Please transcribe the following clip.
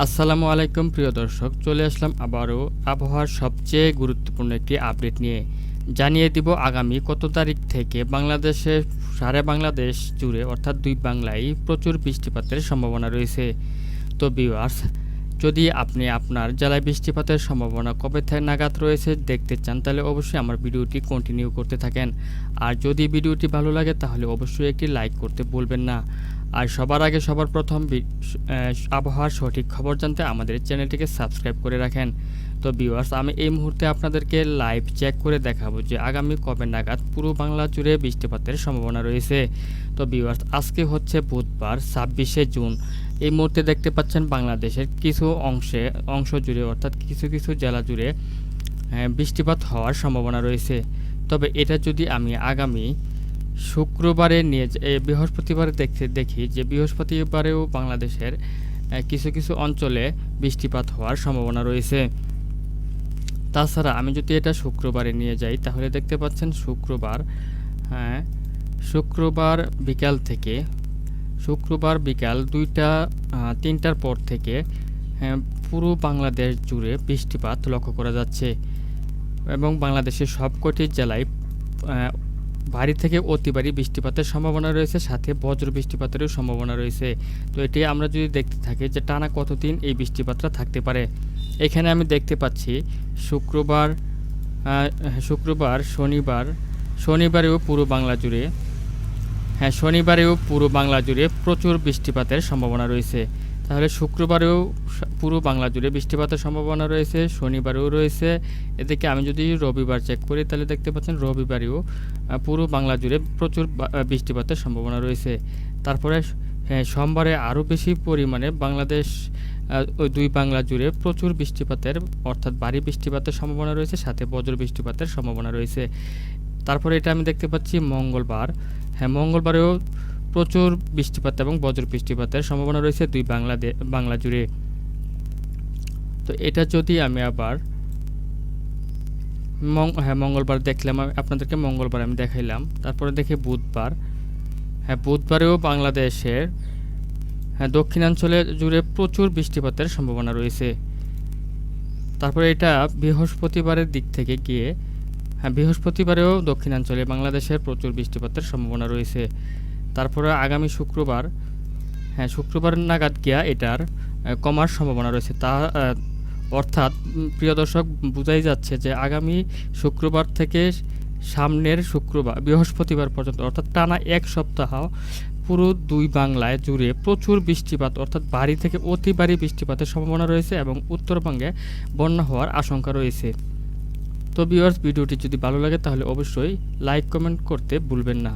আসসালামু আলাইকুম প্রিয় দর্শক, চলে আসলাম আবারও আবহাওয়ার সবচেয়ে গুরুত্বপূর্ণ একটি আপডেট নিয়ে। জানিয়ে দিব আগামী কত তারিখ থেকে বাংলাদেশে সারা বাংলাদেশ জুড়ে অর্থাৎ দুই বাংলায় প্রচুর বৃষ্টিপাতের সম্ভাবনা রয়েছে। তো ভিউয়ার্স, যদি আপনি আপনার জেলায় বৃষ্টিপাতের সম্ভাবনা কবে থেকে নাগাদ রয়েছে দেখতে চান, তাহলে অবশ্যই আমার ভিডিওটি কন্টিনিউ করতে থাকেন। আর যদি ভিডিওটি ভালো লাগে তাহলে অবশ্যই একটি লাইক করতে ভুলবেন না। আর সবার আগে সবার প্রথম আবহাওয়ার সঠিক খবর জানতে আমাদের চ্যানেলটিকে সাবস্ক্রাইব করে রাখেন। তো ভিউয়ার্স, আমি এই মুহূর্তে আপনাদেরকে লাইভ চেক করে দেখাবো যে আগামী কবে নাগাদ পুরো বাংলা জুড়ে বৃষ্টিপাতের সম্ভাবনা রয়েছে। তো ভিউয়ার্স, আজকে হচ্ছে বুধবার 26শে জুন। এই মুহূর্তে দেখতে পাচ্ছেন বাংলাদেশের কিছু অংশ জুড়ে অর্থাৎ কিছু কিছু জেলা জুড়ে বৃষ্টিপাত হওয়ার সম্ভাবনা রয়েছে। তবে এটা যদি আমি আগামী শুক্রবারে বৃহস্পতিবারে দেখি যে বৃহস্পতিবারেও বাংলাদেশের কিছু কিছু অঞ্চলে বৃষ্টিপাত হওয়ার সম্ভাবনা রয়েছে। তাছাড়া আমি যদি এটা শুক্রবারে নিয়ে যাই তাহলে দেখতে পাচ্ছেন শুক্রবার বিকাল 2টা 3টার পর থেকে পুরো বাংলাদেশ জুড়ে বৃষ্টিপাত লক্ষ্য করা যাচ্ছে এবং বাংলাদেশের সবকটি জেলায় ভারী থেকে অতি ভারী বৃষ্টিপাতের সম্ভাবনা রয়েছে, সাথে বজ্র বৃষ্টিপাতেরও সম্ভাবনা রয়েছে। তো এটি আমরা যদি দেখতে থাকি যে টানা কতদিন এই বৃষ্টিপাতটা থাকতে পারে। এখানে আমি দেখতে পাচ্ছি শনিবারেও পুরো বাংলা জুড়ে প্রচুর বৃষ্টিপাতের সম্ভাবনা রয়েছে। তাহলে শুক্রবারেও পুরো বাংলা জুড়ে বৃষ্টিপাতের সম্ভাবনা রয়েছে, শনিবারেও রয়েছে। এদিকে আমি যদি রবিবার চেক করি তাহলে দেখতে পাচ্ছেন রবিবারেও পুরো বাংলা জুড়ে প্রচুর বৃষ্টিপাতের সম্ভাবনা রয়েছে। তারপরে সোমবারে আরও বেশি পরিমাণে ওই দুই বাংলা জুড়ে প্রচুর বৃষ্টিপাতের অর্থাৎ ভারী বৃষ্টিপাতের সম্ভাবনা রয়েছে, সাথে বজ্র বৃষ্টিপাতের সম্ভাবনা রয়েছে। তারপরে এটা আমি দেখতে পাচ্ছি মঙ্গলবারেও প্রচুর বৃষ্টিপাত এবং বজ্র বৃষ্টিপাতের সম্ভাবনা রয়েছে দুই বাংলা জুড়ে। তো এটা যদি আমি আবার মঙ্গলবার দেখলাম, আপনাদেরকে মঙ্গলবার আমি দেখাইলাম। তারপরে দেখি বুধবারেও বাংলাদেশের দক্ষিণাঞ্চলে জুড়ে প্রচুর বৃষ্টিপাতের সম্ভাবনা রয়েছে। তারপরে এটা বৃহস্পতিবারের দিক থেকে গিয়ে বৃহস্পতিবারেও দক্ষিণাঞ্চলে বাংলাদেশের প্রচুর বৃষ্টিপাতের সম্ভাবনা রয়েছে। তারপরে আগামী শুক্রবার নাগাদ গিয়া এটার কমার সম্ভাবনা রয়েছে। অর্থাৎ প্রিয় দর্শক, বোঝাই যাচ্ছে যে আগামী শুক্রবার থেকে সামনের বৃহস্পতিবার পর্যন্ত অর্থাৎ টানা এক সপ্তাহ পুরো দুই বাংলায় জুড়ে প্রচুর বৃষ্টিপাত অর্থাৎ ভারী থেকে অতি ভারী বৃষ্টিপাতের সম্ভাবনা রয়েছে এবং উত্তরবঙ্গে বন্যা হওয়ার আশঙ্কা রয়েছে। তো ভিউয়ার্স, ভিডিওটি যদি ভালো লাগে তাহলে অবশ্যই লাইক কমেন্ট করতে ভুলবেন না।